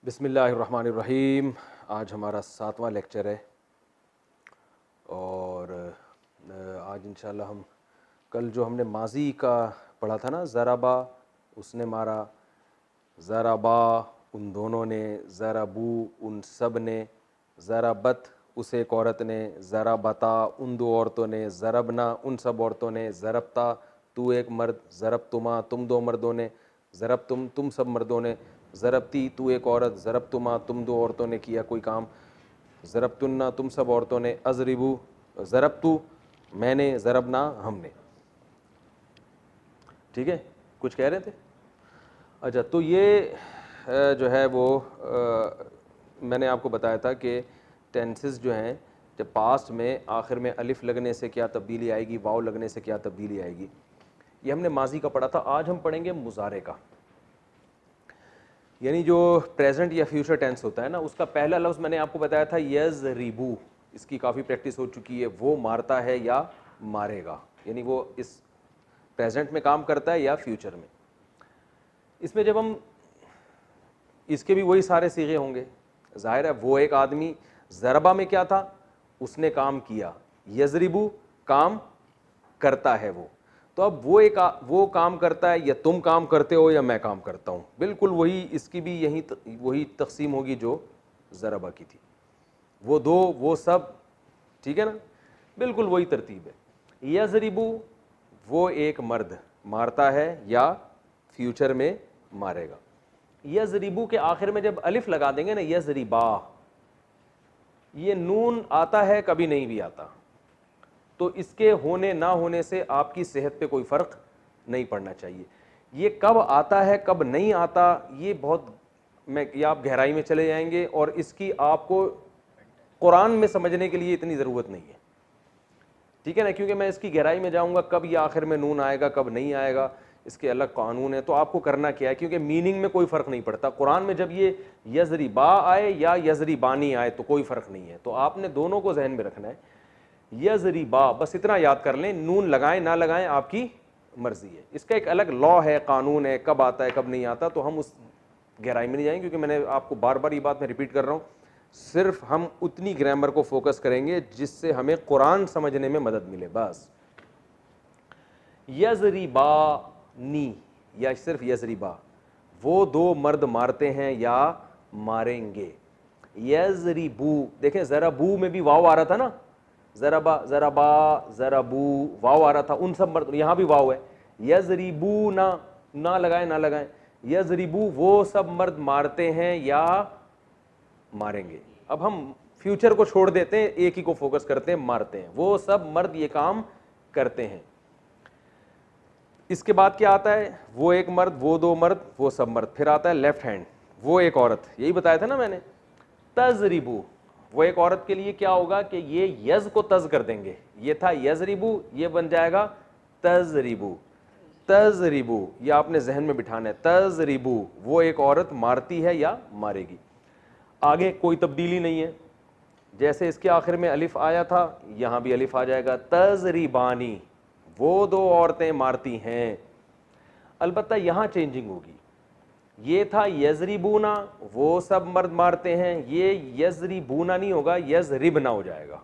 बिस्मिल्लाहिर्रहमानिर्रहीम। आज हमारा 7वां लेक्चर है और आज इंशाल्लाह हम कल जो हमने माजी का पढ़ा था ना, ज़राबा उसने मारा, ज़राबा उन दोनों ने, ज़राबू उन सब ने, ज़राबत उस एक औरत ने, ज़राबता उन दो औरतों ने, ज़रबना उन सब औरतों ने, ज़रबता तू एक मर्द, ज़रबतुमा तुम दो मर्दों ने, ज़रबतुम तुम सब मर्दों ने, ज़रबती तू एक औरत, ज़रबतुमा तुम दो औरतों ने किया कोई काम, ज़रबतुन्ना तुम सब औरतों ने, अज़रिबू ज़रबतु मैंने, ज़रबना हमने। ठीक है, कुछ कह रहे थे? अच्छा, तो ये जो है वो मैंने आपको बताया था कि टेंसेस जो हैं, जब पास्ट में आखिर में अलिफ लगने से क्या तब्दीली आएगी, वाव लगने से क्या तब्दीली आएगी, ये हमने माजी का पढ़ा था। आज हम पढ़ेंगे मुजारे का, यानी जो प्रेजेंट या फ्यूचर टेंस होता है ना, उसका पहला लफ्ज़ मैंने आपको बताया था यज़रिबू। इसकी काफ़ी प्रैक्टिस हो चुकी है। वो मारता है या मारेगा, यानी वो इस प्रेजेंट में काम करता है या फ्यूचर में। इसमें जब हम इसके भी वही सारे सीगे होंगे, जाहिर है वो एक आदमी, ज़रबा में क्या था, उसने काम किया, यज़रिबू काम करता है वो। तो अब वो काम करता है या तुम काम करते हो या मैं काम करता हूँ, बिल्कुल वही, इसकी भी वही तकसीम होगी जो ज़रबा की थी। वो दो वो सब, ठीक है ना, बिल्कुल वही तरतीब है। यज़रिबू वो एक मर्द मारता है या फ्यूचर में मारेगा। यज़रिबू के आखिर में जब अलिफ लगा देंगे ना, यज़रिबा, ये नून आता है कभी नहीं भी आता, तो इसके होने ना होने से आपकी सेहत पे कोई फ़र्क नहीं पड़ना चाहिए। ये कब आता है कब नहीं आता, ये बहुत ये आप गहराई में चले जाएंगे और इसकी आपको कुरान में समझने के लिए इतनी ज़रूरत नहीं है, ठीक है ना, क्योंकि मैं इसकी गहराई में जाऊंगा कब ये आखिर में नून आएगा कब नहीं आएगा, इसके अलग कानून है। तो आपको करना क्या है, क्योंकि मीनिंग में कोई फ़र्क नहीं पड़ता। कुरान में जब ये यज़रिबा आए या यज़रिबानी आए तो कोई फ़र्क नहीं है, तो आपने दोनों को जहन में रखना है। यज़रिबा, बस इतना याद कर लें, नून लगाएं ना लगाएं आपकी मर्जी है। इसका एक अलग लॉ है, कानून है, कब आता है कब नहीं आता, तो हम उस गहराई में नहीं जाएंगे, क्योंकि मैंने आपको बार बार ये बात मैं रिपीट कर रहा हूँ। सिर्फ हम उतनी ग्रामर को फोकस करेंगे जिससे हमें कुरान समझने में मदद मिले, बस। यज़रिबानी या सिर्फ यज़रिबा, वो दो मर्द मारते हैं या मारेंगे। यज़रिबू, देखें ज़राबू में भी वाव आ रहा था ना, ज़राबा ज़राबा ज़राबू वाव आ रहा था, उन सब मर्द, यहाँ भी वाव है। यज़रिबू ना लगाएं ना लगाएं, यज़रिबू वो सब मर्द मारते हैं या मारेंगे। अब हम फ्यूचर को छोड़ देते हैं, एक ही को फोकस करते हैं, मारते हैं, वो सब मर्द ये काम करते हैं। इसके बाद क्या आता है, वो एक मर्द वो दो मर्द वो सब मर्द, फिर आता है लेफ्ट हैंड, वो एक औरत, यही बताया था ना मैंने। तज़रिबू, वो एक औरत के लिए क्या होगा कि ये यज को तज कर देंगे, ये था यज़रिबू, ये बन जाएगा तज़रिबू। तज़रिबू ये आपने जहन में बिठाना है, तज़रिबू वो एक औरत मारती है या मारेगी। आगे कोई तब्दीली नहीं है, जैसे इसके आखिर में अलिफ आया था यहां भी अलिफ आ जाएगा। तज़रिबानी वो दो औरतें मारती हैं, अलबत्ता यहां चेंजिंग होगी। ये था यज़रिबूना वो सब मर्द मारते हैं, ये यज़रिबूना नहीं होगा, यज़रिबना हो जाएगा।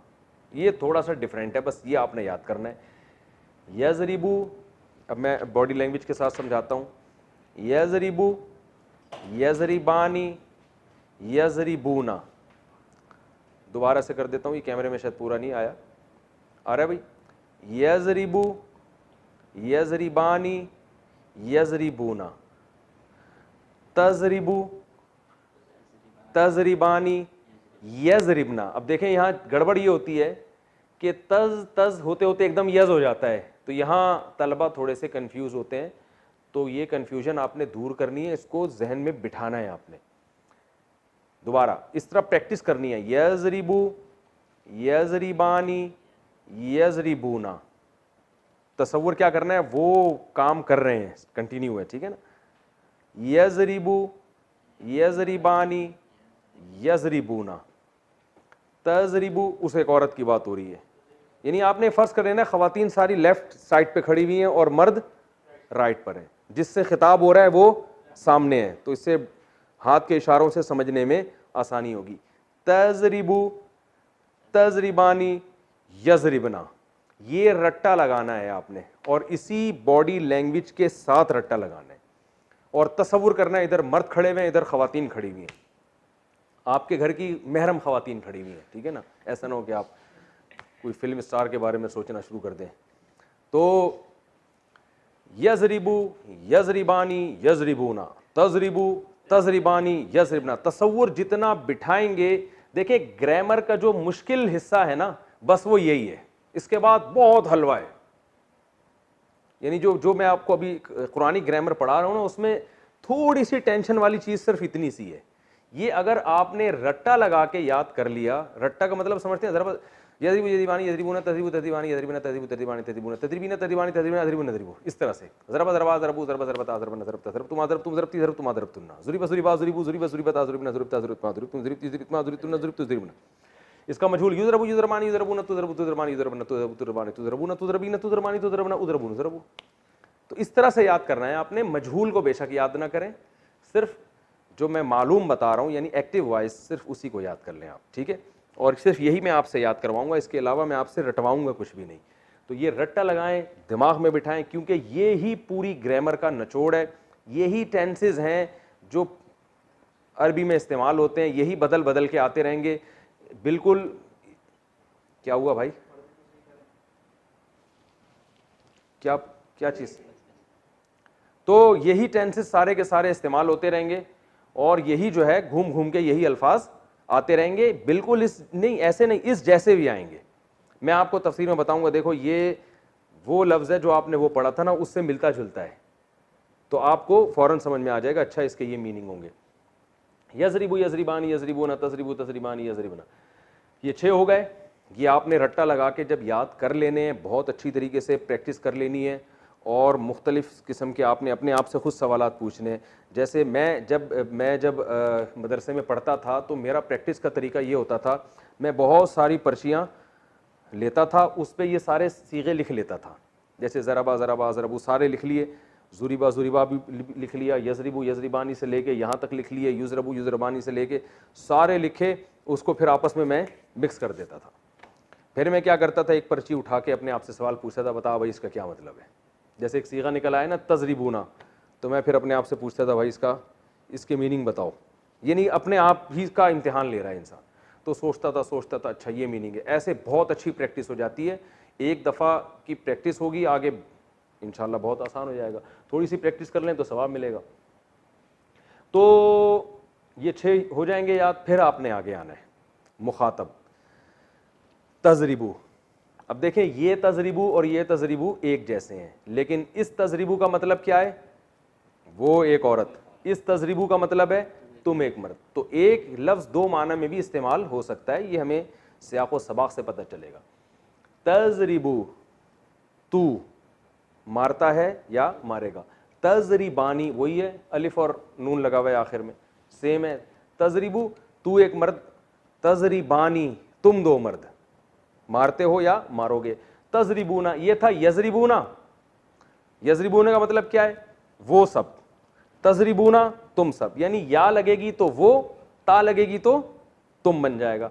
ये थोड़ा सा डिफरेंट है, बस ये आपने याद करना है। यज़रिबू, अब मैं बॉडी लैंग्वेज के साथ समझाता हूं। यज़रिबू, यज़रिबानी, यज़रिबूना। दोबारा से कर देता हूं, ये कैमरे में शायद पूरा नहीं आया, आ रहा है भाई। यज़रिबू, यज़रिबानी, यज़रिबूना। तज़रिबू, तज़रिबानी, यज़रिबना। अब देखें यहां गड़बड़ ये होती है कि तज तज होते होते एकदम यज हो जाता है, तो यहां तलबा थोड़े से कंफ्यूज होते हैं। तो ये कंफ्यूजन आपने दूर करनी है, इसको जहन में बिठाना है आपने। दोबारा इस तरह प्रैक्टिस करनी है, यज़रिबू, यज़रिबानी, यज़रिबूना। तसव्वुर क्या करना है, वो काम कर रहे हैं, कंटिन्यू है, ठीक है ना। यज़रिबू, यज़रिबानी, यज़रिबूना। तज़रिबू उस एक औरत की बात हो रही है, यानी आपने फर्ज कर लेना खवातीन सारी लेफ्ट साइड पे खड़ी हुई हैं और मर्द राइट पर हैं, जिससे खिताब हो रहा है वो सामने है, तो इससे हाथ के इशारों से समझने में आसानी होगी। तजरिबू, तजरिबानी, यजरिबना, ये रट्टा लगाना है आपने और इसी बॉडी लैंग्वेज के साथ रट्टा लगाना है। और तसव्वुर करना है इधर मर्द खड़े हुए हैं, इधर खवातीन खड़ी हुई हैं, आपके घर की महरम खवातीन खड़ी हुई हैं, ठीक है ना। ऐसा ना हो कि आप कोई फिल्म स्टार के बारे में सोचना शुरू कर दें। तो यजरिबू, यजरिबानी, यजरिबूना, तजरिबू, तजरिबानी, यजरिबना, तसव्वुर जितना बिठाएंगे। देखिए ग्रामर का जो मुश्किल हिस्सा है ना, बस वो यही है, इसके बाद बहुत हलवा है। यानी जो मैं आपको अभी कुरानी ग्रामर पढ़ा रहा हूं ना, उसमें थोड़ी सी टेंशन वाली चीज सिर्फ इतनी सी है। ये अगर आपने रट्टा लगा के याद कर लिया, रट्टा का मतलब समझते हैं, जरा यदरिबू यदरिबानी यदरिबूना तजरिबू तजरिबानी यदरिबना तजरिबू तजरिबानी तजरिबूना तजरिबीना तजरिबानी तजरिबना तजरिबूना तजरिबू, इस तरह से ज़रबा ज़रबा ज़रबू ज़रबा ज़रबता ज़रबना ज़रबता ज़रब तुम ज़रब तुम ज़रबती ज़रब तुम ज़रब तुन्ना ज़ुरिबा ज़ुरिबा ज़ुरिबू ज़ुरिबा ज़ुरिबता ज़ुरिबना ज़ुरिबता ज़ुरिबता ज़ुरिब तुम ज़ुरिबती ज़ुरिबमा ज़ुरिबतुन्ना ज़ुरिबतु ज़ुरिबना। इसका मजहूल युज़रबू युज़रमानी युज़रबूना तुज़रबू तुज़रमानी युज़रबना तुज़रबानी तुज़रबूना तुज़रबीना तुज़रमानी तुज़रबना उज़रबून ज़रबू। तो इस तरह से याद करना है आपने। मजहूल को बेशक याद ना करें, सिर्फ जो मैं मालूम बता रहा हूं यानी एक्टिव वॉइस, सिर्फ उसी को याद कर लें आप, ठीक है। और सिर्फ यही मैं आपसे याद करवाऊंगा, इसके अलावा मैं आपसे रटवाऊंगा कुछ भी नहीं। तो ये रट्टा लगाएं, दिमाग में बिठाएं, क्योंकि ये ही पूरी ग्रामर का निचोड़ है। यही टेंसेज हैं जो अरबी में इस्तेमाल होते हैं, यही बदल बदल के आते रहेंगे। बिल्कुल, क्या हुआ भाई, क्या क्या चीज? तो यही टेंसेज सारे के सारे इस्तेमाल होते रहेंगे और यही जो है घूम घूम के यही अल्फाज आते रहेंगे। बिल्कुल इस नहीं, ऐसे नहीं, इस जैसे भी आएंगे। मैं आपको तफसीर में बताऊंगा। देखो ये वो लफ्ज़ है जो आपने वो पढ़ा था ना, उससे मिलता जुलता है, तो आपको फौरन समझ में आ जाएगा, अच्छा इसके ये मीनिंग होंगे। यजरिबू यजरिबानी यजरिबूना तजरिबू तजरिबानी यजरिबना, ये 6 हो गए। ये आपने रट्टा लगा के जब याद कर लेने हैं, बहुत अच्छी तरीके से प्रैक्टिस कर लेनी है और मुख्तलिफ़ किस्म के आपने अपने आप से खुद सवालात पूछने हैं। जैसे मैं जब मदरसे में पढ़ता था तो मेरा प्रैक्टिस का तरीका ये होता था, मैं बहुत सारी पर्चियाँ लेता था, उस पर ये सारे सीगे लिख लेता था। जैसे ज़रबा ज़रबा ज़रबू सारे लिख लिए, ज़ुरिबा ज़ुरिबा भी लिख लिया, यजरिबू यजरिबानी से लेके यहाँ तक लिख लिए, युज़रबू युज़रबानी से लेके सारे लिखे, उसको फिर आपस में मैं मिक्स कर देता था। फिर मैं क्या करता था, एक पर्ची उठा के अपने आप से सवाल पूछता था, बता भाई इसका क्या मतलब है। जैसे एक सीगा निकल आया ना तजरिबूना, तो मैं फिर अपने आप से पूछता था, भाई इसके मीनिंग बताओ। ये नहीं अपने आप ही का इम्तिहान ले रहा है इंसान, तो सोचता था अच्छा ये मीनिंग है। ऐसे बहुत अच्छी प्रैक्टिस हो जाती है। एक दफ़ा की प्रैक्टिस होगी, आगे इंशाल्लाह बहुत आसान हो जाएगा। थोड़ी सी प्रैक्टिस कर लें तो सवाब मिलेगा। तो ये 6 हो जाएंगे याद। फिर आपने आगे आना है मुखातब, तजरिबू। अब देखें, ये तजरिबू और ये तजरिबू एक जैसे हैं, लेकिन इस तजरिबू का मतलब क्या है, वो एक औरत, इस तजरिबू का मतलब है तुम एक मर्द। तो एक लफ्ज़ 2 माना में भी इस्तेमाल हो सकता है, ये हमें सियाक़ व सबाक़ से पता चलेगा। तजरिबू, तू मारता है या मारेगा। तजरिबानी वही है, अलिफ और नून लगा हुआ है आखिर में, सेम है। तजरिबू तू एक मर्द, तजरिबानी तुम 2 मर्द, मारते हो या मारोगे। तजरिबूना ये था यजरिबूना, यजरिबूना का मतलब क्या है, वो सब। तजरिबूना तुम सब, यानी या लगेगी तो वो, ता लगेगी तो तुम बन जाएगा।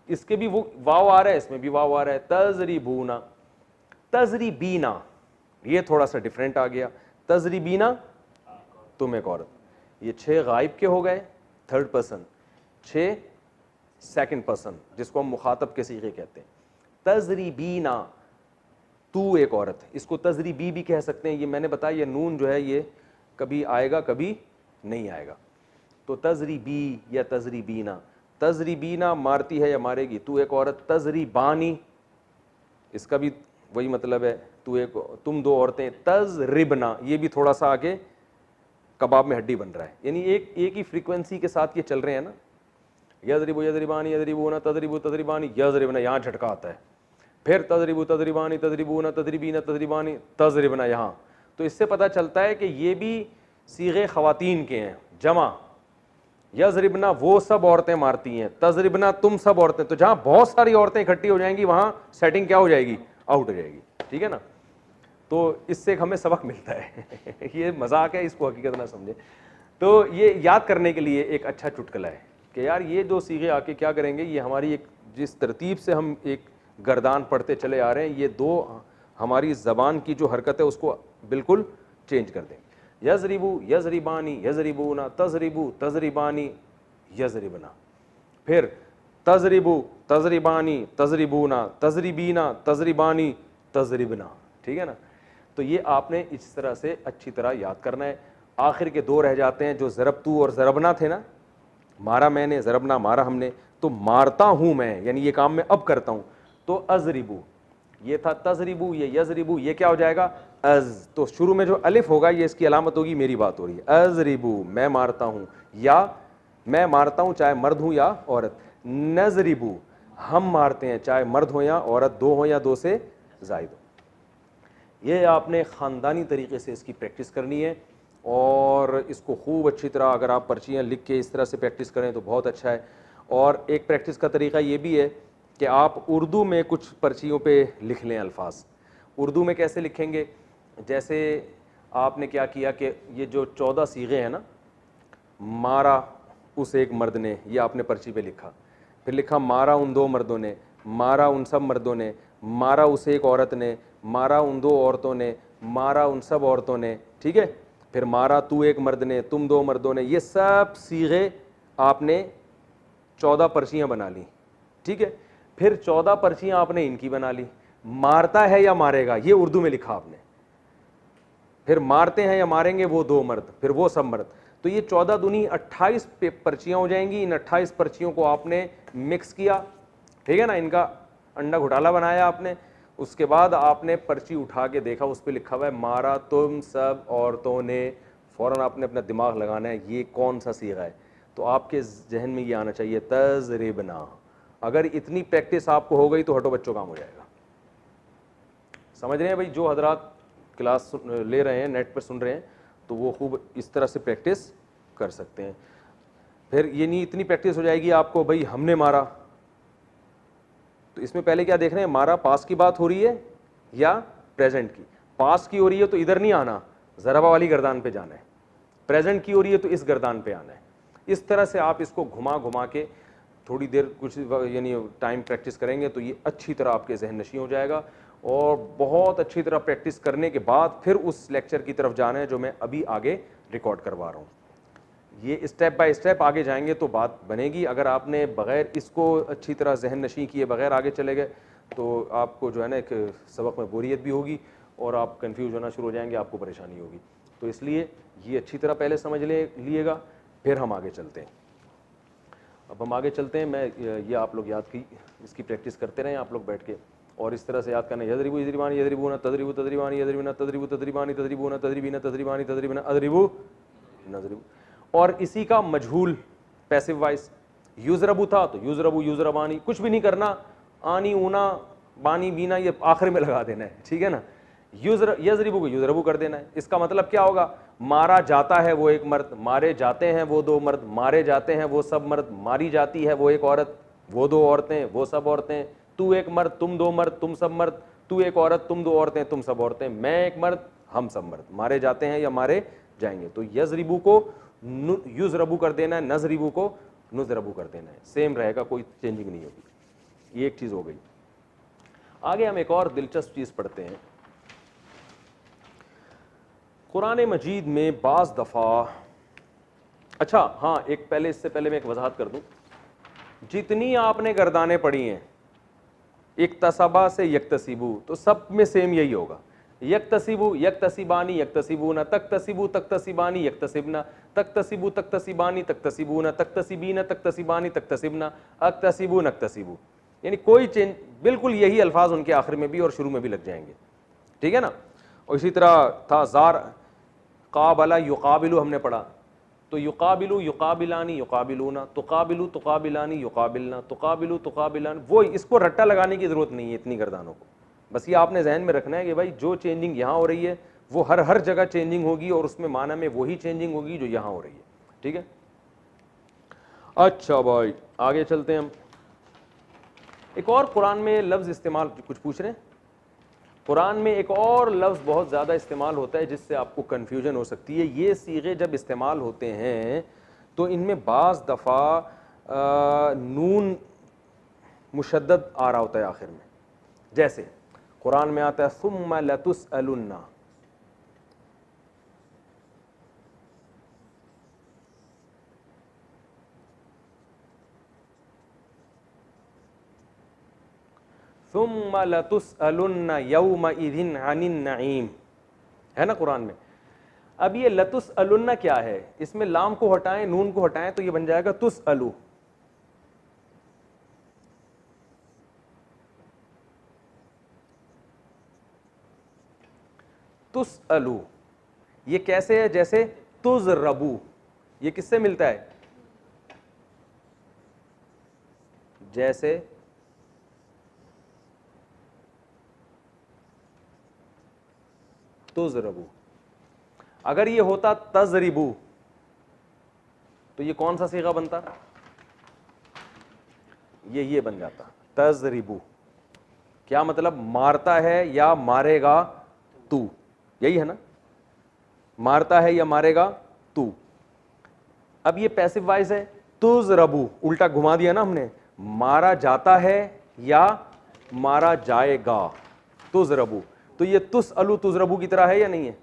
इसके भी वो वाव आ रहा है, इसमें भी वाव आ रहा है। तजरिबूना, तजरिबीना ये थोड़ा सा डिफरेंट आ गया। तजरिबीना तुम एक औरत। ये 6 गायब के हो गए, थर्ड पर्सन। 6 सेकंड पर्सन, जिसको हम मुखातब के सीगे कहते हैं। तजरिबीना तू एक औरत, इसको तजरिबी भी कह सकते हैं। ये मैंने बताया, ये नून जो है ये कभी आएगा कभी नहीं आएगा। तो तजरिबी या तजरिबीना, तजरिबीना मारती है या मारेगी, तू एक औरत। तजरिबानी इसका भी वही मतलब है, तुम 2 औरतें। तजरिबना ये भी थोड़ा सा आगे कबाब में हड्डी बन रहा है, यानी एक ही फ्रीक्वेंसी के साथ ये चल रहे हैं ना। यजरिबू यजरिबानी यजरिबूना तजरिबू तजरिबानी यजरिबना, यहाँ झटका आता है। फिर तजरिबू तजरिबानी तजरिबूना तजरिबीना तजरिबानी तजरिबना यहाँ। तो इससे पता चलता है कि ये भी सीगे खवातीन के हैं, जमा। यजरिबना वो सब औरतें मारती हैं, तजरिबना तुम सब औरतें। तो जहाँ बहुत सारी औरतें इकट्ठी हो जाएंगी वहाँ सेटिंग क्या हो जाएगी, आउट हो जाएगी, ठीक है ना। तो इससे हमें सबक मिलता है ये मजाक है, इसको हकीकत ना समझे। तो ये याद करने के लिए एक अच्छा चुटकुला है कि यार ये दो सीगे आके क्या करेंगे, ये हमारी एक जिस तरतीब से हम एक गर्दान पढ़ते चले आ रहे हैं, ये दो हमारी ज़बान की जो हरकत है उसको बिल्कुल चेंज कर देंगे। यज़रिबू यज़रिबानी यज़रिबूना, तज़रिबू तज़रिबानी यज़रिबना, फिर तज़रिबू तज़रिबानी तज़रिबूना, तज़रिबीना तज़रिबानी तज़रिबना, ठीक है ना। तो ये आपने इस तरह से अच्छी तरह याद करना है। आखिर के दो रह जाते हैं जो ज़रबतू और ज़रबना थे ना, मारा मैंने, ज़रबना मारा हमने, तो मारता हूं मैं, यानी ये काम मैं अब करता हूं, तो अज़रिबू, ये था तज़रिबू, ये यज़रिबू, ये क्या हो जाएगा अज़। तो शुरू में जो अलिफ होगा ये इसकी अलामत होगी, मेरी बात हो रही है, अज़रिबू मैं मारता हूं, या मैं मारता हूं चाहे मर्द हूं या औरत। नज़रिबू हम मारते हैं चाहे मर्द हो या औरत, दो हो या दो से ज़ायद हो। ये आपने ख़ानदानी तरीके से इसकी प्रैक्टिस करनी है और इसको खूब अच्छी तरह अगर आप पर्चियाँ लिख के इस तरह से प्रैक्टिस करें तो बहुत अच्छा है। और एक प्रैक्टिस का तरीका ये भी है कि आप उर्दू में कुछ पर्चियों पे लिख लें अल्फाज। उर्दू में कैसे लिखेंगे, जैसे आपने क्या किया कि ये जो 14 सीगे हैं ना, मारा उस एक मर्द ने, ये आपने पर्ची पे लिखा, फिर लिखा मारा उन दो मर्दों ने, मारा उन सब मर्दों ने, मारा उस एक औरत ने, मारा उन दो औरतों ने, मारा उन सब औरतों ने, ठीक है, फिर मारा तू एक मर्द ने, तुम दो मर्दों ने। ये सब सीगे आपने 14 पर्चियां बना ली, ठीक है। फिर 14 पर्चियां आपने इनकी बना ली, मारता है या मारेगा ये उर्दू में लिखा आपने, फिर मारते हैं या मारेंगे वो दो मर्द, फिर वो सब मर्द। तो ये 14 दूनी 28 पर्चियां हो जाएंगी। इन 28 पर्चियों को आपने मिक्स किया, ठीक है ना, इनका अंडा घोटाला बनाया आपने। उसके बाद आपने पर्ची उठा के देखा, उस पर लिखा हुआ है मारा तुम सब औरतों ने। फौरन आपने अपना दिमाग लगाना है ये कौन सा सीगा है, तो आपके जहन में ये आना चाहिए तज़रिबना। अगर इतनी प्रैक्टिस आपको हो गई तो हटो बच्चों काम हो जाएगा। समझ रहे हैं भाई, जो हजरात क्लास ले रहे हैं, नेट पर सुन रहे हैं, तो वो खूब इस तरह से प्रैक्टिस कर सकते हैं। फिर ये नहीं इतनी प्रैक्टिस हो जाएगी आपको, भाई हमने मारा, तो इसमें पहले क्या देख रहे हैं, मारा पास की बात हो रही है या प्रेजेंट की। पास की हो रही है तो इधर नहीं आना, ज़रबा वाली गर्दान पे जाना है। प्रेजेंट की हो रही है तो इस गर्दान पे आना है। इस तरह से आप इसको घुमा घुमा के थोड़ी देर कुछ यानी टाइम प्रैक्टिस करेंगे तो ये अच्छी तरह आपके जहन नशी हो जाएगा। और बहुत अच्छी तरह प्रैक्टिस करने के बाद फिर उस लेक्चर की तरफ जाना है जो मैं अभी आगे रिकॉर्ड करवा रहा हूँ। ये स्टेप बाय स्टेप आगे जाएंगे तो बात बनेगी। अगर आपने बग़ैर इसको अच्छी तरह जहन नशी किए बगैर आगे चले गए तो आपको जो है ना एक सबक में बोरियत भी होगी और आप कंफ्यूज होना शुरू हो जाएंगे, आपको परेशानी होगी। तो इसलिए ये अच्छी तरह पहले समझ लिएगा, फिर हम आगे चलते हैं। अब हम आगे चलते हैं। मैं ये आप लोग याद की इसकी प्रैक्टिस करते रहें आप लोग बैठ के, और इस तरह से याद करना, यज़रिबू यज़रिबानी यज़रिबूना, तज़रिबू तज़रिबानी यज़रिबूना, तज़रिबू तज़रिबानी तज़रिबूना, तज़रिबीना तज़रिबानी तज़रिबना, अज़रिबू नज़रिबू। और इसी का मजहूल पैसिव वॉइस, युज़रबू था तो युज़रबू युज़रबानी, कुछ भी नहीं करना, आनी ऊना बानी बीना ये आखिर में लगा देना है, ठीक है ना। यज़रिबू को युज़रबू कर देना है। इसका मतलब क्या होगा, मारा जाता है वो एक मर्द, मारे जाते हैं वो दो मर्द, मारे जाते हैं वो सब मर्द, मारी जाती है वो एक औरत, वो दो औरतें, वो सब औरतें, तू एक मर्द तुम दो मर्द तुम सब मर्द, तू एक औरत तुम दो औरतें तुम सब औरतें, मैं एक मर्द हम सब मर्द, मारे जाते हैं या मारे जाएंगे। तो यज़रिबू को युज़रबू कर देना है, नज़रिबू को नुज़रबू कर देना है, सेम रहेगा, कोई चेंजिंग नहीं होगी। ये एक चीज़ हो गई। आगे हम एक और दिलचस्प चीज़ पढ़ते हैं। कुरान मजीद में बाज़ दफ़ा, अच्छा हाँ, एक पहले इससे पहले मैं एक वजाहत कर दूं, जितनी आपने गर्दानें पढ़ी हैं इक्तसबा से यक्तसिबू, तो सब में सेम यही होगा। यक्तसिबू यक्तसिबानी यक्तसिबूना, तक्तसिबू तक्तसिबानी यक्तसिबना, तक्तसिबू तक्तसिबानी तक्तसिबूना, तक्तसिबीना तक्तसिबानी तक्तसिबना, अक्तसिबू नक्तसिबू। यानी कोई चेंज, बिल्कुल यही अल्फाज उनके आखिर में भी और शुरू में भी लग जाएंगे, ठीक है ना। और इसी तरह था ज़ार काबला युकाबिलू, हमने पढ़ा, तो युकाबिलू युकाबिलानी युकाबिलूना, तुकाबिलू तुकाबिलानी युकाबिलना, तुकाबिलू तुकाबिलानी। वो इसको रट्टा लगाने की ज़रूरत नहीं है इतनी गर्दानों को, बस ये आपने जहन में रखना है कि भाई जो चेंजिंग यहाँ हो रही है वो हर जगह चेंजिंग होगी और उसमें माना में वही चेंजिंग होगी जो यहाँ हो रही है, ठीक है। अच्छा भाई आगे चलते हैं हम। एक और कुरान में लफ्ज़ इस्तेमाल, कुछ पूछ रहे हैं? कुरान में एक और लफ्ज़ बहुत ज़्यादा इस्तेमाल होता है जिससे आपको कन्फ्यूजन हो सकती है। ये सीगे जब इस्तेमाल होते हैं तो इनमें बाज़ दफ़ा नून मुशद्दद आ रहा होता है आखिर में। जैसे कुरान में आता है सुम्मा लतुसअलुन्ना, सुम्मा लतुसअलुन्ना यौमइज़िन अनिन नईम, है ना कुरान में। अब ये लतुसअलुन्ना क्या है, इसमें लाम को हटाएं नून को हटाएं तो ये बन जाएगा तुसअलु। तुसअलु ये कैसे है, जैसे तुज़रबू, ये किससे मिलता है, जैसे तुज़रबू। अगर ये होता तज़रिबू तो ये कौन सा सीगा बनता, ये बन जाता तज़रिबू। क्या मतलब, मारता है या मारेगा तू, यही है ना, मारता है या मारेगा तू। अब ये पैसिव वॉइस है, तुज़रबू उल्टा घुमा दिया ना हमने, मारा जाता है या मारा जाएगा, तुज़रबू। तो ये तुसअलु तुज़रबू की तरह है या नहीं है।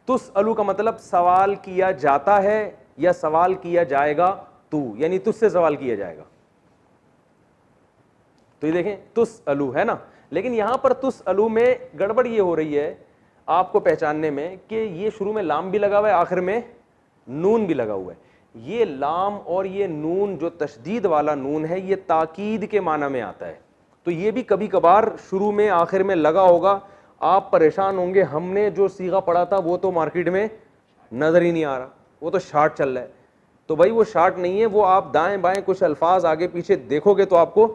तुसअलु का मतलब सवाल किया जाता है या सवाल किया जाएगा तू, यानी तुझसे सवाल किया जाएगा। तो ये देखें तुसअलु है ना, लेकिन यहां पर तुसअलु में गड़बड़ ये हो रही है आपको पहचानने में कि ये शुरू में लाम भी लगा हुआ है, आखिर में नून भी लगा हुआ है। ये लाम और ये नून जो तशदीद वाला नून है ये ताकीद के माना में आता है, तो ये भी कभी कभार शुरू में आखिर में लगा होगा। आप परेशान होंगे, हमने जो सीगा पढ़ा था वो तो मार्केट में नजर ही नहीं आ रहा, वो तो शार्ट चल रहा है। तो भाई वो शार्ट नहीं है, वो आप दाएं बाएं कुछ अल्फाज आगे पीछे देखोगे तो आपको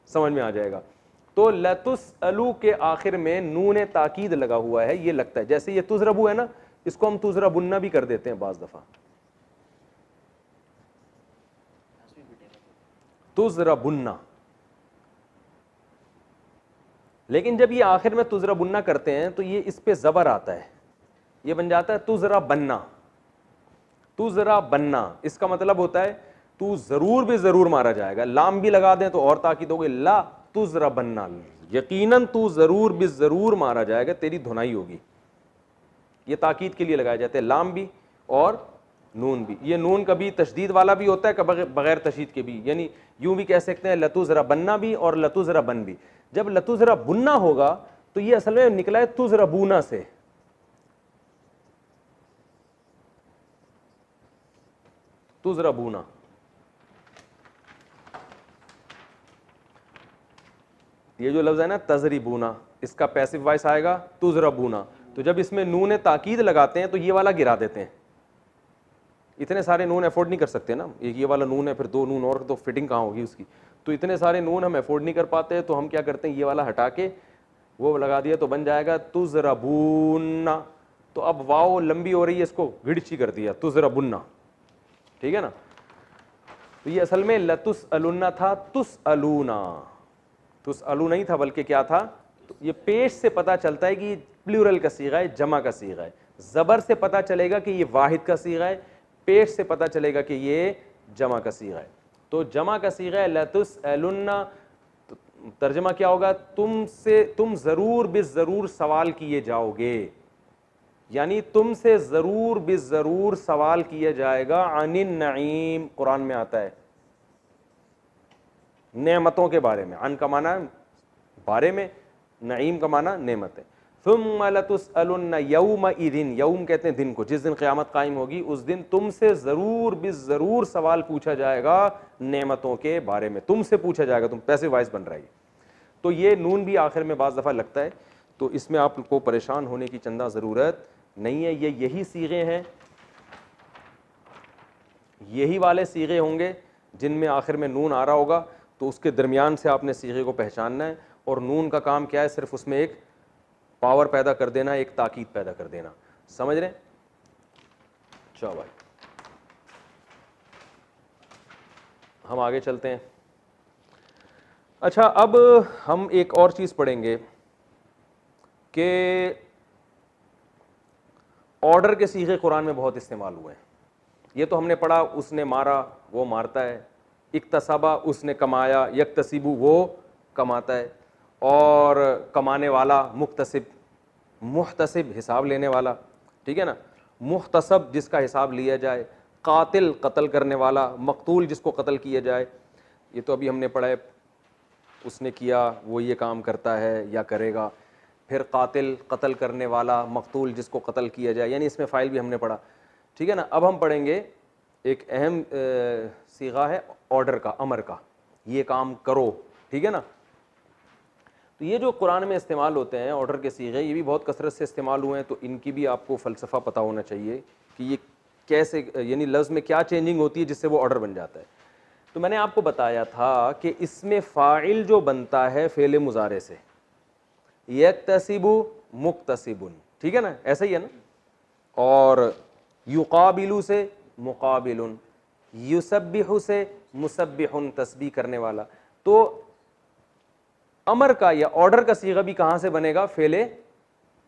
समझ में आ जाएगा। तो लतुसअलु के आखिर में नून ताकीद लगा हुआ है, ये लगता है जैसे ये तुज़रबू है ना, इसको हम तुज़रबुन्ना भी कर देते हैं बाज दफा, तुज़रबुन्ना। लेकिन जब ये आखिर में तुज़रबुन्ना करते हैं तो ये इस पे ज़बर आता है, ये बन जाता है तुज़रबन्ना। तुज़रबन्ना इसका मतलब होता है तू जरूर भी जरूर मारा जाएगा। लाम भी लगा दें तो और ताकीद हो गई, ला तुज़रबन्ना, यकीनन तू जरूर भी जरूर मारा जाएगा, तेरी धुनाई होगी। ये ताकीद के लिए लगाए जाते हैं लाम भी और नून भी। ये नून कभी तशदीद वाला भी होता है कभी बगैर तशदीद के भी, यानी यूं भी कह सकते हैं लतुज़रबन्ना भी और लतुज़रबन भी। जब लतुज़रबुन्ना होगा तो ये असल में निकला है तुज़रबूना से, तुज़रबूना। ये जो लफ्ज़ है ना तज़रिबूना, इसका पैसिव वॉइस आएगा तुज़रबूना। तो जब इसमें नून ताकीद लगाते हैं तो ये वाला गिरा देते हैं। इतने सारे नून अफोर्ड नहीं कर सकते ना, एक ये वाला नून है फिर दो नून और, तो फिटिंग कहाँ होगी उसकी। तो इतने सारे नून हम अफोर्ड नहीं कर पाते, तो हम क्या करते हैं, ये वाला हटा के वो लगा दिया तो बन जाएगा तुज़रबूना। तो अब वाओ लंबी हो रही है, इसको गिड़ची कर दिया तुज़रबुन्ना, ठीक है ना। तो ये असल में लतुसअलुन्ना था, तुसअलूना। तुसअलू नहीं था बल्कि क्या था, तो ये पेश से पता चलता है कि प्लूरल का सीगा है, जमा का सीगा है। जबर से पता चलेगा कि ये वाहिद का सीगा है, पेश से पता चलेगा कि ये जमा का सीगा है। तो जमा का सीगा है लतुसअलुन्ना, तो तर्जमा क्या होगा, तुमसे तुम जरूर बिजरूर सवाल किए जाओगे, यानी तुमसे जरूर बिजरूर सवाल किया जाएगा। अनिन नईम कुरान में आता है, नेमतों के बारे में। अन का माना बारे में, नईम का माना नेमत है। सुम्मा लतुसअलुन्ना यौमइज़िन, यौम कहते हैं दिन को, जिस दिन क़यामत कायम होगी उस दिन तुमसे ज़रूर बिज़रूर सवाल पूछा जाएगा नेमतों के बारे में, तुमसे पूछा जाएगा। तुम पैसिव वॉइस बन रहा है। तो ये नून भी आखिर में बाज़ दफ़ा लगता है, तो इसमें आपको परेशान होने की चंदा ज़रूरत नहीं है। ये यही सीगे हैं, यही वाले सीगे होंगे जिनमें आखिर में नून आ रहा होगा, तो उसके दरमियान से आपने सीगे को पहचानना है। और नून का काम क्या है, सिर्फ उसमें एक पावर पैदा कर देना, एक ताकीद पैदा कर देना। समझ रहे? चलो भाई हम आगे चलते हैं। अच्छा, अब हम एक और चीज़ पढ़ेंगे कि ऑर्डर के सीगे कुरान में बहुत इस्तेमाल हुए हैं। ये तो हमने पढ़ा, उसने मारा वो मारता है, इक्तसबा उसने कमाया, यक्तसिबु वो कमाता है, और कमाने वाला मुक्तसिब, मुहतसिब हिसाब लेने वाला, ठीक है ना, मुहतसब जिसका हिसाब लिया जाए, कातिल कत्ल करने वाला, मकतूल जिसको कत्ल किया जाए। ये तो अभी हमने पढ़ा है, उसने किया वो ये काम करता है या करेगा। फिर कातिल कत्ल करने वाला, मकतूल जिसको कत्ल किया जाए, यानी इसमें फ़ाइल भी हमने पढ़ा, ठीक है ना। अब हम पढ़ेंगे एक अहम सीगा है ऑर्डर का, अमर का, ये काम करो, ठीक है ना। तो ये जो कुरान में इस्तेमाल होते हैं ऑर्डर के सीगे, ये भी बहुत कसरत से इस्तेमाल हुए हैं, तो इनकी भी आपको फ़लसफ़ा पता होना चाहिए कि ये कैसे, यानी लफ्ज़ में क्या चेंजिंग होती है जिससे वो ऑर्डर बन जाता है। तो मैंने आपको बताया था कि इसमें फ़ाइल जो बनता है फ़ेल मुज़ारे से, यक्तसिबु मुक्तसिबुन, ठीक है ना, ऐसा ही है ना। और युकाबिलु से मुकाबिलुन, युसब्बिहु से मुसब्बिहुन, तस्बीह करने वाला। तो अमर का या ऑर्डर का सीगा भी कहाँ से बनेगा? फ़ेल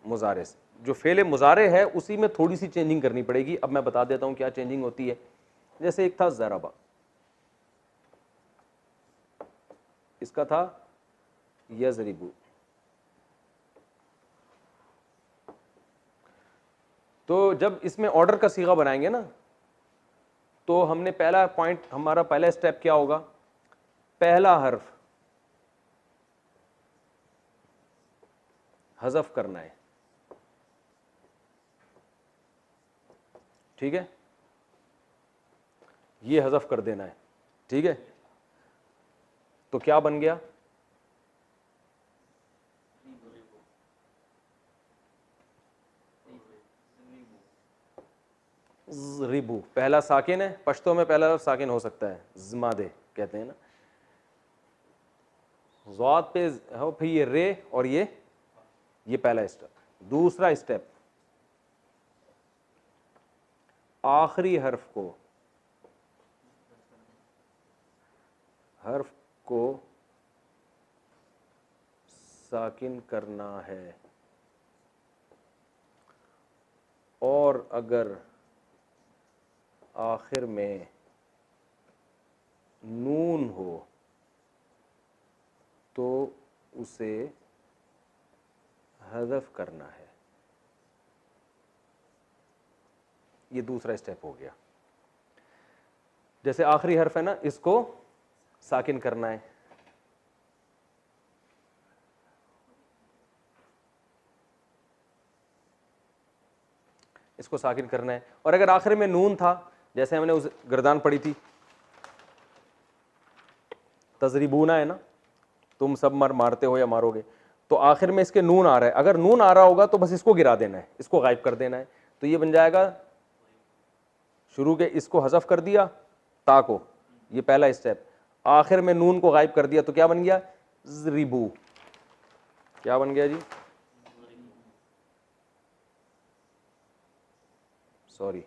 मुज़ारे से। जो फ़ेल मुज़ारे है उसी में थोड़ी सी चेंजिंग करनी पड़ेगी। अब मैं बता देता हूँ क्या चेंजिंग होती है। जैसे एक था ज़रबा, इसका था यज़रिबु। तो जब इसमें ऑर्डर का सीगा बनाएंगे ना, तो हमने पहला पॉइंट, हमारा पहला स्टेप क्या होगा? पहला हर्फ हज़फ करना है, ठीक है, ये हज़फ कर देना है, ठीक है। तो क्या बन गया? रिबू। पहला साकिन है, पश्तो में पहला साकिन हो सकता है, ज़मादे कहते हैं ना। ज़ाद पे हो, फिर ये रे और ये पहला स्टेप। दूसरा स्टेप, आखिरी हर्फ को साकिन करना है, और अगर आखिर में नून हो तो उसे हज़फ करना है। ये दूसरा स्टेप हो गया। जैसे आखिरी हर्फ है ना, इसको साकिन करना है, इसको साकिन करना है। और अगर आखिर में नून था, जैसे हमने उस गर्दान पढ़ी थी, तजरिबूना है ना, तुम सब मारते हो या मारोगे, तो आखिर में इसके नून आ रहा है। अगर नून आ रहा होगा तो बस इसको गिरा देना है, इसको गायब कर देना है। तो ये बन जाएगा, शुरू के इसको हज़फ कर दिया, ता को, ये पहला स्टेप। आखिर में नून को गायब कर दिया, तो क्या बन गया? ज़रिबू। क्या बन गया जी? सॉरी,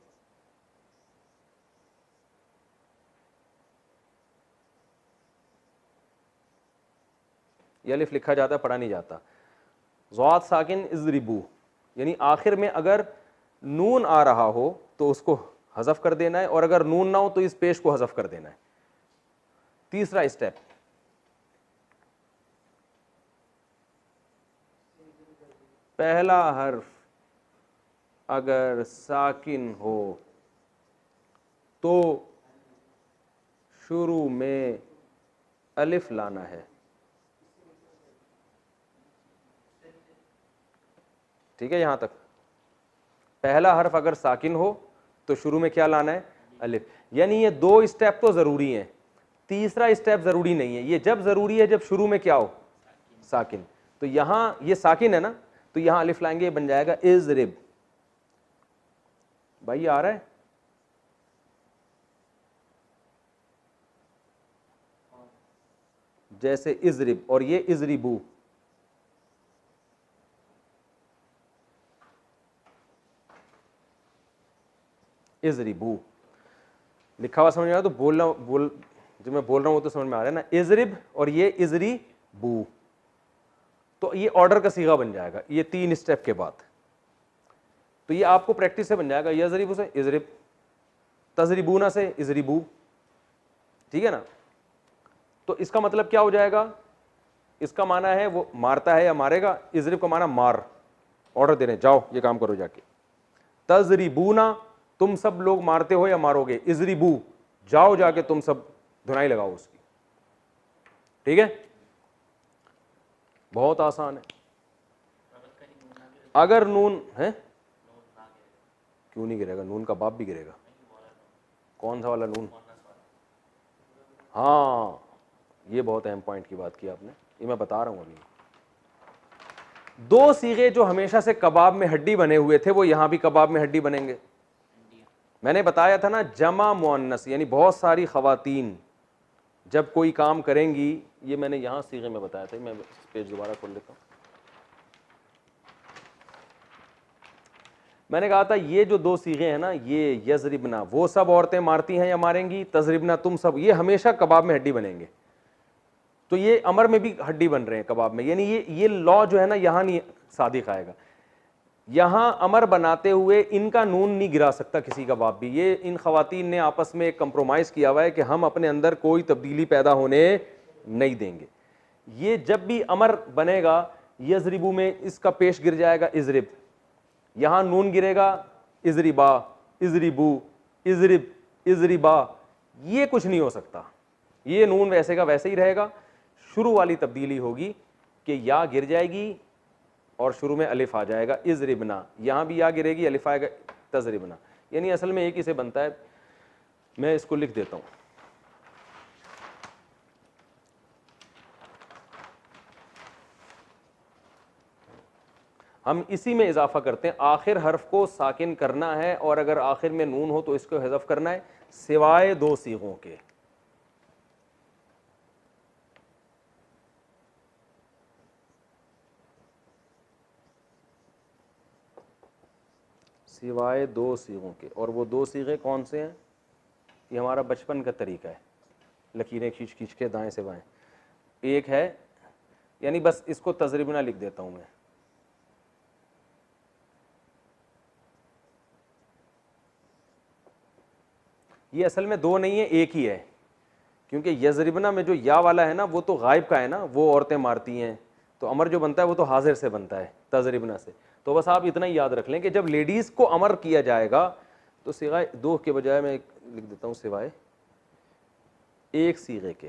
ये अलिफ लिखा जाता है, पढ़ा नहीं जाता। ज़ाद साकिन इज़रिबू, यानी आखिर में अगर नून आ रहा हो तो उसको हज़फ कर देना है, और अगर नून ना हो तो इस पेश को हज़फ कर देना है। तीसरा स्टेप, पहला हर्फ अगर साकिन हो तो शुरू में अलिफ लाना है, ठीक है। यहां तक पहला हर्फ अगर साकिन हो तो शुरू में क्या लाना है? अलिफ। यानी ये दो स्टेप तो जरूरी हैं, तीसरा स्टेप जरूरी नहीं है। ये जब जरूरी है जब शुरू में क्या हो? साकिन। तो यहां ये साकिन है ना, तो यहां अलिफ लाएंगे, बन जाएगा इज़रिब। भाई ये आ रहा है? जैसे इज़रिब, और ये इज़रिबू। इज़रिबू लिखा हुआ समझ में आ रहा? तो जो मैं बोल रहा हूं वो तो समझ में आ रहा है ना। इज़रिब और ये इज़रिबू। तो ये ऑर्डर का सीगा बन जाएगा ये 3 स्टेप के बाद। तो ये आपको प्रैक्टिस से बन जाएगा, यजरिबु से इजरिब, तजरिबूना से इजरिबू, ठीक है ना। तो इसका मतलब क्या हो जाएगा, इसका माना है वो मारता है या मारेगा, इजरिब का माना मार, ऑर्डर दे रहे हैं जाओ ये काम करो जाके। तजरिबूना तुम सब लोग मारते हो या मारोगे, इजरिबू जाओ जाके तुम सब धुनाई लगाओ उसकी, ठीक है, बहुत आसान है। अगर नून है, क्यों नहीं गिरेगा, नून का बाप भी गिरेगा। कौन सा वाला नून, हाँ ये बहुत अहम पॉइंट की बात की आपने, ये मैं बता रहा हूं अभी। 2 सीगे जो हमेशा से कबाब में हड्डी बने हुए थे वो यहां भी कबाब में हड्डी बनेंगे। मैंने बताया था ना जमा मुअन्नस, यानी बहुत सारी खवातीन जब कोई काम करेंगी, ये मैंने यहां सीगे में बताया था, मैं पेज दोबारा खोल लेता हूं। मैंने कहा था ये जो 2 सीगे हैं ना, ये यजरिबना वो सब औरतें मारती हैं या मारेंगी, तजरिबना तुम सब, ये हमेशा कबाब में हड्डी बनेंगे। तो ये अमर में भी हड्डी बन रहे हैं कबाब में, यानी ये लॉ जो है ना यहां नहीं सादिक आएगा। यहां अमर बनाते हुए इनका नून नहीं गिरा सकता किसी का बाप भी। ये इन खवातीन ने आपस में एक कंप्रोमाइज किया हुआ है कि हम अपने अंदर कोई तब्दीली पैदा होने नहीं देंगे। ये जब भी अमर बनेगा यजरिबू में इसका पेश गिर जाएगा इजरिब, यहां नून गिरेगा इजरिबा, इजरिबू, इजरिब, इजरिबा, ये कुछ नहीं हो सकता। ये नून वैसे का वैसे ही रहेगा। शुरू वाली तब्दीली होगी कि या गिर जाएगी और शुरू में अलिफ आ जाएगा इजरिबना, यहां भी या गिरेगी अलिफ आएगा तजरिबना, यानी असल में एक ही से बनता है। मैं इसको लिख देता हूं, हम इसी में इजाफा करते हैं। आखिर हर्फ को साकिन करना है और अगर आखिर में नून हो तो इसको हज़फ करना है, सिवाय 2 सीगों के। सिवाय 2 सीगों के, और वो 2 सीगे कौन से हैं, ये हमारा बचपन का तरीका है, लकीरें खींच खींच के दाएं से बाएं। एक है, यानी बस इसको तजरिबना लिख देता हूं मैं, ये असल में 2 नहीं है, एक ही है, क्योंकि यजरिबना में जो या वाला है ना वो तो गायब का है ना, वो औरतें मारती हैं, तो अमर जो बनता है वो तो हाजिर से बनता है तजरिबना से। तो बस आप इतना ही याद रख लें कि जब लेडीज़ को अमर किया जाएगा तो सिवाय 2 के बजाय मैं लिख देता हूँ सिवाय 1 सीगे के।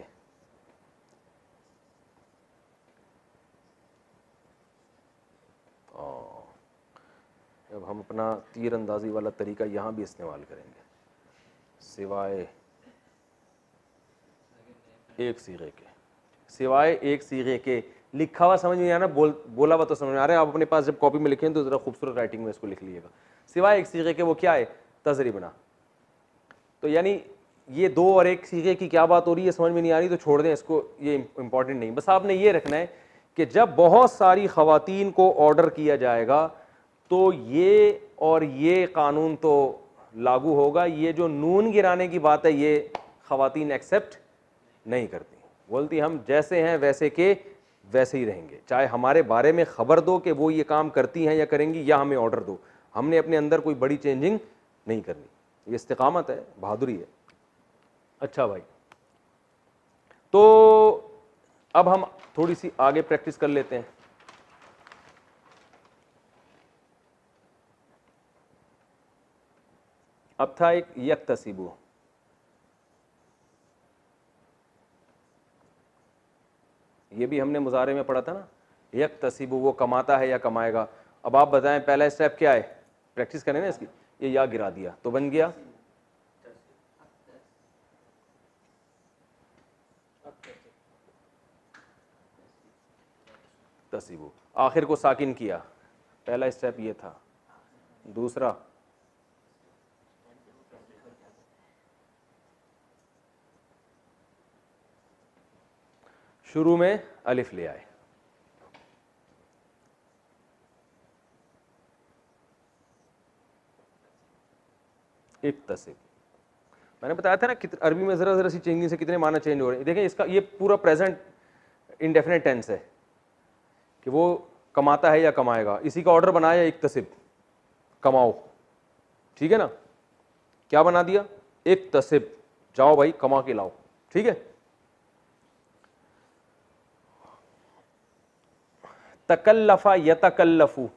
अब हम अपना तीर अंदाजी वाला तरीका यहाँ भी इस्तेमाल करेंगे, सिवाय 1 सीगे के, सिवाय 1 सीगे के। लिखा हुआ समझ में आना, बोला हुआ तो समझ में आ रहा है। आप अपने पास जब कॉपी में लिखें तो ज़रा खूबसूरत राइटिंग में इसको लिख लीजिएगा, सिवाय 1 सीगे के। वो क्या है, तजरिबना। तो यानी ये 2 और 1 सीगे की क्या बात हो रही है समझ में नहीं आ रही तो छोड़ दें इसको, ये इंपॉर्टेंट नहीं। बस आपने ये रखना है कि जब बहुत सारी खवातीन को ऑर्डर किया जाएगा तो ये और ये कानून तो लागू होगा। ये जो नून गिराने की बात है ये खवातीन एक्सेप्ट नहीं करती, बोलती हम जैसे हैं वैसे के वैसे ही रहेंगे, चाहे हमारे बारे में खबर दो कि वो ये काम करती हैं या करेंगी, या हमें ऑर्डर दो, हमने अपने अंदर कोई बड़ी चेंजिंग नहीं करनी। ये इस्तिकामत है, बहादुरी है। अच्छा भाई, तो अब हम थोड़ी सी आगे प्रैक्टिस कर लेते हैं। अब था एक यक्तसिबु, ये भी हमने मुजारे में पढ़ा था ना, यक्तसिबु वो कमाता है या कमाएगा। अब आप बताएं पहला स्टेप क्या है, प्रैक्टिस करें ना इसकी। ये या गिरा दिया तो बन गया तसिबु, आखिर को साकिन किया, पहला स्टेप ये था। दूसरा शुरू में अलिफ ले आए, इक्तसिब। मैंने बताया था ना अरबी में जरा जरा सी चेंजिंग से कितने माना चेंज हो रहे हैं। देखें इसका ये पूरा प्रेजेंट इंडेफिनेट टेंस है कि वो कमाता है या कमाएगा, इसी का ऑर्डर बनाया इक्तसिब, कमाओ, ठीक है ना, क्या बना दिया, इक्तसिब, जाओ भाई कमा के लाओ, ठीक है। तकल्लफा यतकल्लफू,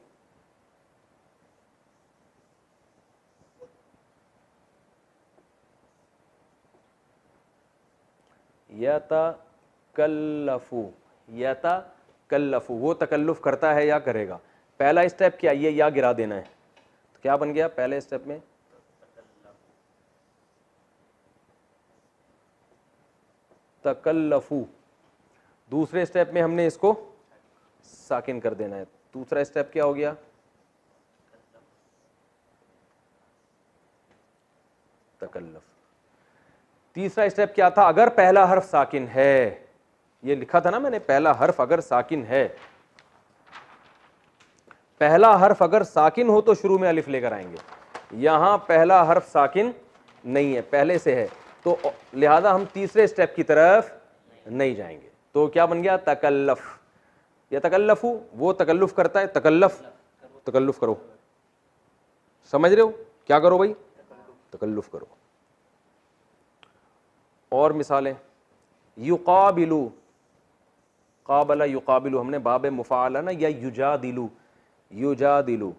यतकल्लफू, यतकल्लफू, वो तकल्लुफ करता है या करेगा। पहला स्टेप क्या, ये या गिरा देना है, तो क्या बन गया पहले स्टेप में, तकल्लफू। दूसरे स्टेप में हमने इसको साकिन कर देना है। दूसरा स्टेप क्या हो गया, तकल्लफ। तीसरा स्टेप क्या था, अगर पहला हर्फ साकिन है, ये लिखा था ना मैंने, पहला हर्फ अगर साकिन है, पहला हर्फ अगर साकिन हो तो शुरू में अलिफ लेकर आएंगे। यहां पहला हर्फ साकिन नहीं है, पहले से है, तो लिहाजा हम तीसरे स्टेप की तरफ नहीं जाएंगे। तो क्या बन गया, तकल्लफ। या तकल्लफू, वो तकल्लुफ करता है, तकल्लफ, तकल्लुफ करो, समझ रहे हो, क्या करो भाई, तकल्लुफ करो। और मिसालें, युकाबिलू, काबला युकाबिलू, हमने बाब मुफाअला ना, या युजादिलू, युजादिलू,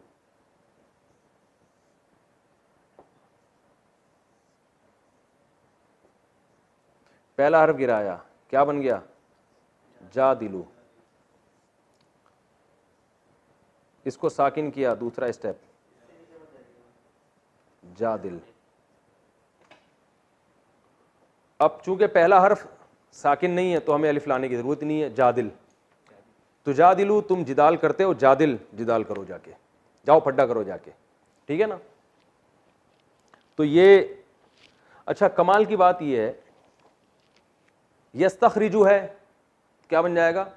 पहला हर्फ गिराया, क्या बन गया, जादिलू, इसको साकिन किया, दूसरा स्टेप जादिल। अब चूंकि पहला हर्फ साकिन नहीं है तो हमें अलिफ लाने की जरूरत नहीं है, जादिल, तो जादिलू, तुम जिदाल करते हो, जादिल, जिदाल करो जाके, जाओ फड्डा करो जाके, ठीक है ना। तो ये अच्छा, कमाल की बात ये है, यस्तखरिजू है, क्या बन जाएगा,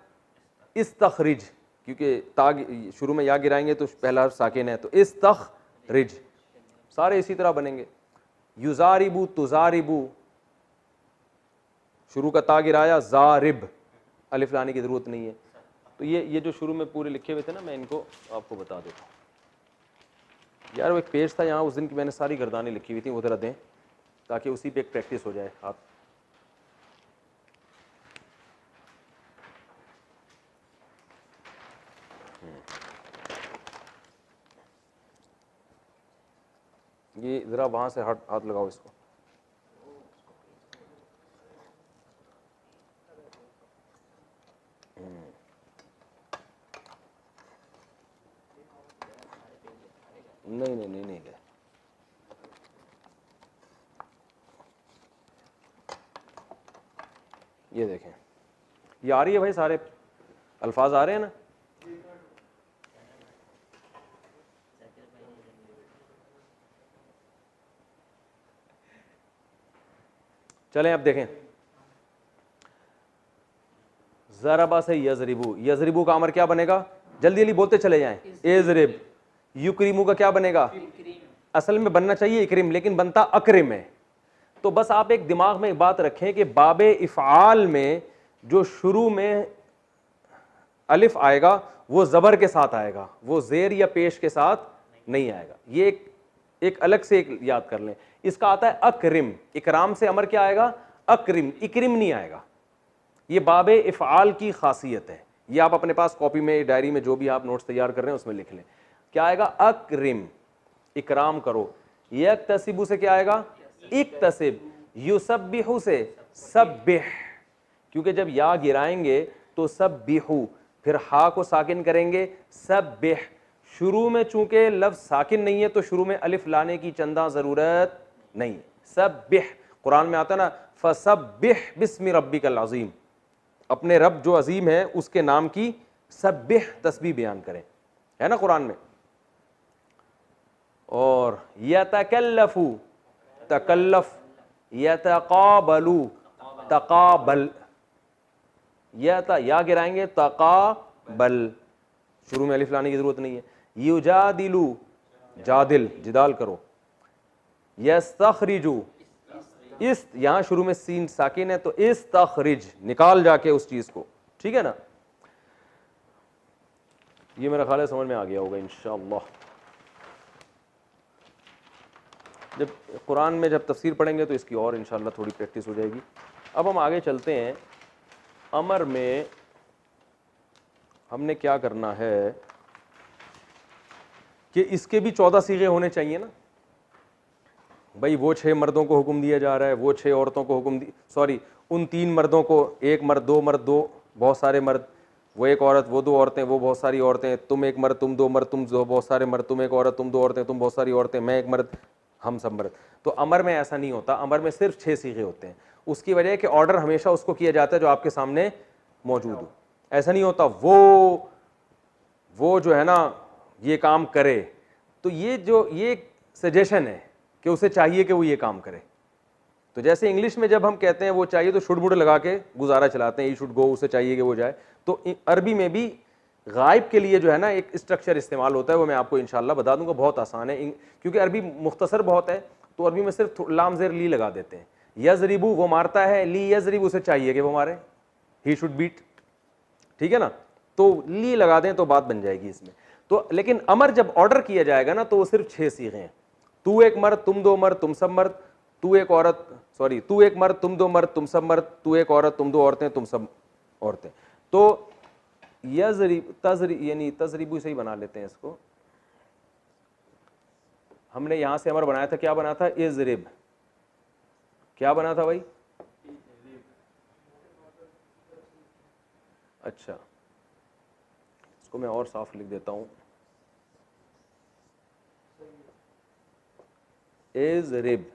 इस्तखरिज, क्योंकि ताग शुरू में या गिराएंगे तो पहला हर्फ साकिन है, तो इस्तखरिज, सारे इसी तरह बनेंगे। युजारिबू, तुजारिबू, शुरू का ता गिराया, जारिब, अलिफ लाने की जरूरत नहीं है। तो ये जो शुरू में पूरे लिखे हुए थे ना, मैं इनको आपको बता देता हूँ यार। वो एक पेज था यहाँ उस दिन की, मैंने सारी गर्दानें लिखी हुई थी, वो जरा दें ताकि उसी पे एक प्रैक्टिस हो जाए। आप ये जरा वहां से हाथ लगाओ इसको, नहीं नहीं नहीं नहीं गए, ये देखें, ये आ रही है भाई, सारे अल्फाज आ रहे हैं ना। चलें अब देखें, ज़रबा से यज़रिबू, यज़रिबू का अमर क्या बनेगा, जल्दी जल्दी बोलते चले जाएं, एज़रिब। युक्रिमू का क्या बनेगा, असल में बनना चाहिए इक्रिम, लेकिन बनता अक्रिम है। तो बस आप एक दिमाग में एक बात रखें कि बाबे इफ़आल में जो शुरू में अलिफ आएगा वो ज़बर के साथ आएगा, वो ज़ेर या पेश के साथ नहीं आएगा। ये एक अलग से एक याद कर लें। इसका आता है अक्रिम, इकराम से अमर क्या आएगा, अक्रिम, इक्रिम नहीं आएगा। ये बाबे इफ़आल की खासियत है। ये आप अपने पास कॉपी में, डायरी में, जो भी आप नोट्स तैयार कर रहे हैं उसमें लिख लें। क्या आएगा, अक्रिम, इकराम करो। यक्तसिबु से क्या आएगा, इक्तसिब। युसब्बिहु से सब्बिह, क्योंकि जब या गिराएंगे तो सब्बिहु, फिर हा को साकिन करेंगे, सब्बिह। शुरू में चूंकि लफ्ज साकिन नहीं है तो शुरू में अलिफ लाने की चंदा जरूरत नहीं। सब्बिह, कुरान में आता है ना, फसब्बिह बिस्मि रब्बिकल अज़ीम, अपने रब जो अजीम है उसके नाम की सब्बिह तस्बीह बयान करें, है ना कुरान में। और यतकल्लफू, तकल्लफ, यतकाबलू, तकाबल, या गिराएंगे, तकाबल, शुरू में अलिफ लाने की जरूरत नहीं है। युजादिलू, जादिल, जिदाल करो। यस्तखरिजू, इस, यहां शुरू में सीन साकिन है तो इस्तखरिज, निकाल जाके उस चीज को, ठीक है ना। ये मेरा ख्याल है समझ में आ गया होगा इंशाअल्लाह। जब कुरान में जब तफसीर पढ़ेंगे तो इसकी और इंशाअल्लाह थोड़ी प्रैक्टिस हो जाएगी। अब हम आगे चलते हैं। अमर में हमने क्या करना है कि इसके भी 14 सीगे होने चाहिए ना भाई। वो 6 मर्दों को हुक्म दिया जा रहा है, वो 6 औरतों को हुक्म सॉरी उन 3 मर्दों को, एक मर्द, दो बहुत सारे मर्द, वो एक औरत, वो 2 औरतें, वो बहुत सारी औरतें, तुम एक मर्द, तुम 2 मर्द, तुम बहुत सारे मर्द, तुम एक औरत, तुम 2 औरतें, तुम बहुत सारी औरतें, मैं एक मर्द, हम सब मर्द। तो अमर में ऐसा नहीं होता, अमर में सिर्फ 6 सीगे होते हैं। उसकी वजह है कि ऑर्डर हमेशा उसको किया जाता है जो आपके सामने मौजूद हो। ऐसा नहीं होता वो जो है ना ये काम करे। तो ये सजेशन है कि उसे चाहिए कि वो ये काम करे। तो जैसे इंग्लिश में जब हम कहते हैं वो चाहिए तो शुड बुड लगा के गुजारा चलाते हैं, ई शुड गो, उसे चाहिए कि वो जाए। तो अरबी में भी गायब के लिए जो है ना एक स्ट्रक्चर इस्तेमाल होता है, वो मैं आपको इंशाल्लाह बता दूंगा। बहुत आसान है क्योंकि अरबी मुख्तसर बहुत है, तो अरबी में सिर्फ लाम ज़ेर ली लगा देते हैं। यज़रिबू वो मारता है, ली यज़रिब उसे चाहिए कि वो मारे, ही शुड बीट, ठीक है ना। तो ली लगा दें तो बात बन जाएगी इसमें। तो लेकिन अमर जब ऑर्डर किया जाएगा ना तो वो सिर्फ 6 सीगे हैं। तू एक मर्द, तुम 2 मर्द, तुम सब मर्द, तू एक औरत, सॉरी तू एक मर्द, तुम 2 मर्द, तुम सब मर्द, तू एक औरत, तुम 2 औरतें, तुम सब औरतें। तो यज़रिब यानी तज़रिबू से ही बना लेते हैं इसको। हमने यहां से अमर बनाया था, क्या बना था? इज़रिब। क्या बना था भाई? अच्छा, इसको मैं और साफ लिख देता हूं। इज़रिब,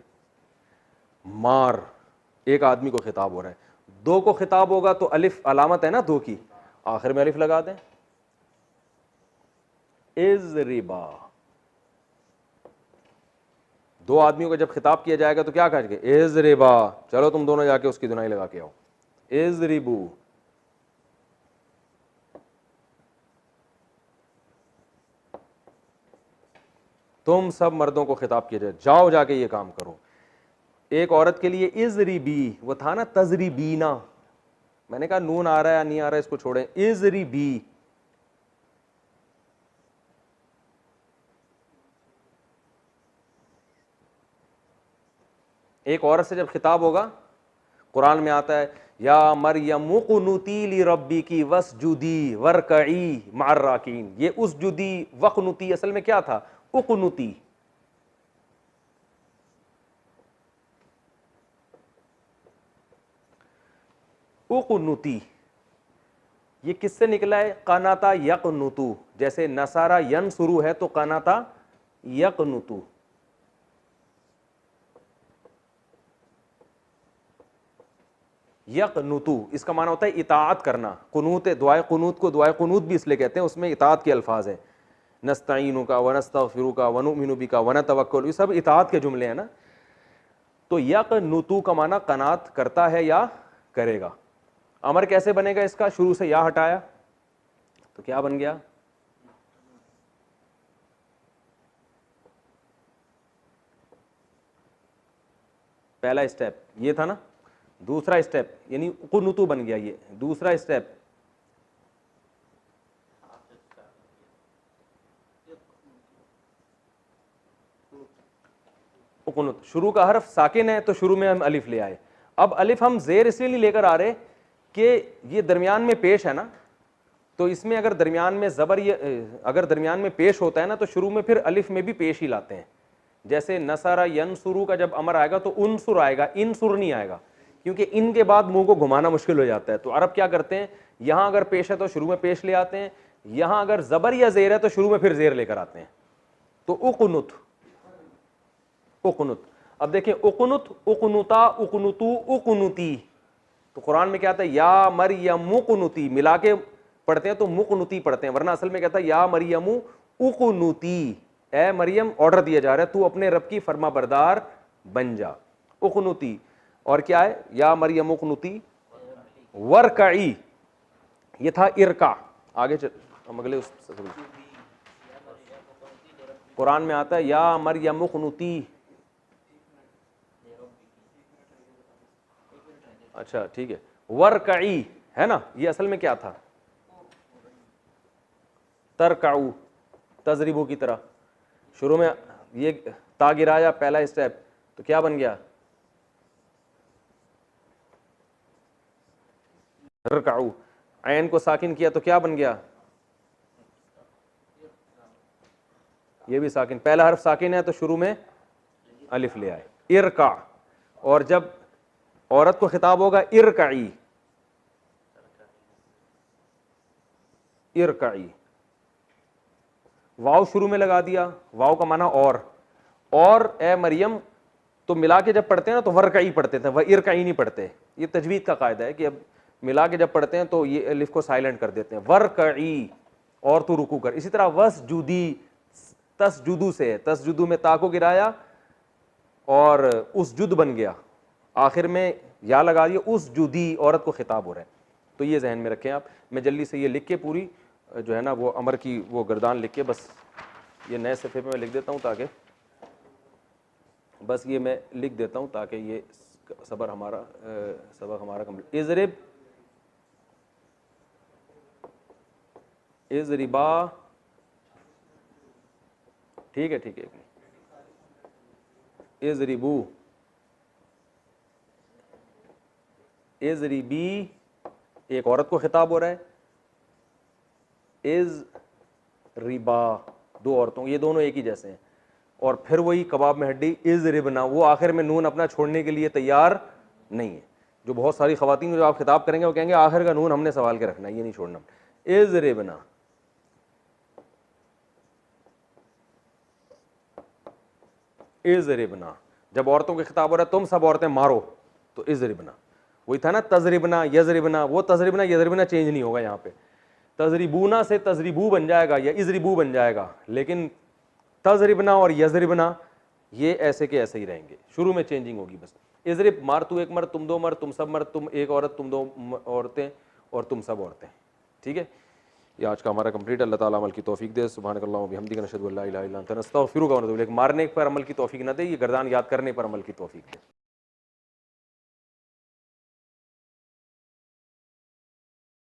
मार, एक आदमी को खिताब हो रहा है। 2 को खिताब होगा तो अलिफ अलामत है ना 2 की, आखिर में अलिफ लगा दें। इज़रिबा, 2 आदमियों को जब खिताब किया जाएगा तो क्या कहेंगे? इज़रिबा, चलो तुम दोनों जाके उसकी धुनाई लगा के आओ। इज़रिबू, तुम सब मर्दों को खिताब किया जाए, जाओ जाके ये काम करो। एक औरत के लिए इज़रिबी, वो था ना तज़रिबीना, मैंने कहा नून आ रहा है या नहीं आ रहा है इसको छोड़ें। इज़रिबी, एक औरत से जब खिताब होगा, कुरान में आता है या मरियम उक़नुती लिरब्बिकी वस्जुदी वरकई मअर राकीन। ये उसजुदी वक़नुती असल में क्या था? उक़नुती। उक़नुती ये किससे निकला है? कनाता यक़नुतु, जैसे नसारा यनसुरु है तो कनाता यक़नुतु। यक़नुतु इसका माना होता है इताअत करना। कुनूत, दुआए कुनूत को दुआए कुनूत भी इसलिए कहते हैं, उसमें इताअत के अल्फाज हैं। नस्तईनु का, वनस्तगफिरु का, वनुमिनु बिका, वनतवक्कल, ये सब इताअत के जुमले हैं ना। तो यक़नुतु का माना कनात करता है या करेगा। अमर कैसे बनेगा इसका? शुरू से या हटाया तो क्या बन गया? पहला स्टेप ये था ना, दूसरा स्टेप यानी कुनुतु बन गया। ये दूसरा स्टेप, कुनुत। शुरू का हर्फ साकिन है तो शुरू में हम अलिफ ले आए। अब अलिफ हम जेर इसलिए नहीं लेकर आ रहे कि ये दरमियान में पेश है ना, तो इसमें अगर दरमियान में ज़बर अगर दरमियान में पेश होता है ना तो शुरू में फिर अलिफ में भी पेश ही लाते हैं। जैसे नसारा यनसुरु का जब अमर आएगा तो उनसुर आएगा, इनसुर नहीं आएगा, क्योंकि इन के बाद मुंह को घुमाना मुश्किल हो जाता है। तो अरब क्या करते हैं, यहां अगर पेश है तो शुरू में पेश ले आते हैं, यहां अगर ज़बर या ज़ेर है तो शुरू में फिर ज़ेर लेकर आते हैं। तो उक़नुत, उक़नुत। अब देखें उक़नुत, उक़नुता, उक़नुतु, उक़नुती। तो कुरान में क्या आता है? या मरियम उक़नुती, मिला के पढ़ते हैं तो मुक़नुती पढ़ते हैं, वरना असल में कहता है या मरियम उक़नुती, ए मरियम ऑर्डर दिया जा रहा है तू अपने रब की फरमा बरदार बन जा। उक़नुती। और क्या है? या मरियम उक़नुती वरकई, ये था इरका। आगे चल, हम अगले उस कुरान में आता है या मरियम उक़नुती। अच्छा ठीक है, वरकई है ना, ये असल में क्या था? तरकाऊ, तजरिबू की तरह। शुरू में ये ता गिराया, पहला स्टेप, तो क्या बन गया? तरकाऊ। ऐन को साकिन किया तो क्या बन गया? ये भी साकिन, पहला हर्फ साकिन है तो शुरू में अलिफ ले आए, इरका। और जब औरत को खिताब होगा इरकाई, इरकाई, वाव शुरू में लगा दिया, वाव का माना और ए मरियम, तो मिला के जब पढ़ते हैं ना तो वरकाई पढ़ते थे, वह इरकाई नहीं पढ़ते। ये तजवीद का कायदा है कि अब मिला के जब पढ़ते हैं तो ये अलिफ को साइलेंट कर देते हैं, वरकाई, और तू रुकू कर। इसी तरह वसजुदी, तसजुदू से है, तसजुदू में ता को गिराया और उस जुद बन गया, आखिर में या लगा दिया, उस जुदी, औरत को खिताब हो रहा है। तो ये जहन में रखें आप। मैं जल्दी से ये लिख के पूरी जो है ना वो अमर की वो गर्दान लिख के बस ये नए सफ़े पे मैं लिख देता हूँ, ताकि बस ये मैं लिख देता हूँ ताकि ये सबक हमारा कम्प्लीट। इज़रिब, इज़रिबा, ठीक है, ठीक है। इज़रिबू, इज़रिबी, एक औरत को खिताब हो रहा है, इज़ रिबा, दो औरतों, ये दोनों एक ही जैसे हैं। और फिर वही कबाब में हड्डी, इज़ रिबना, वो आखिर में नून अपना छोड़ने के लिए तैयार नहीं है। जो बहुत सारी खवातीन जो आप खिताब करेंगे वो कहेंगे आखिर का नून हमने संभाल के रखना है, ये नहीं छोड़ना। इज़ रिबना, इज़ रिबना, जब औरतों के खिताब हो रहा है तुम सब औरतें मारो, तो इज़ रिबना। वही था ना तजरिबना, यजरिबना, वो तजरिबना यजरिबना चेंज नहीं होगा। यहाँ पे तजरिबूना से तजरिबू बन जाएगा या इजरिबू बन जाएगा, लेकिन तजरिबना और यजरिबना ये ऐसे के ऐसे ही रहेंगे, शुरू में चेंजिंग होगी बस। इजरिब, मार तू एक मर्द, तुम दो मर्द, तुम सब मर्द, तुम एक औरत, तुम दो औरतें, और तुम सब औरतें। ठीक है, ये आज का हमारा कंप्लीट। अल्लाह ताला अमल की तौफीक दे। सुब्हानकल्लाह व बिहम्दिका नशहदु अल्ला इलाहा इल्ला अंता नस्तगफिरुका व नतूबु इलैक। मारने पर अमल की तौफीक ना दे, ये गर्दान याद करने पर अमल की तौफीक दे।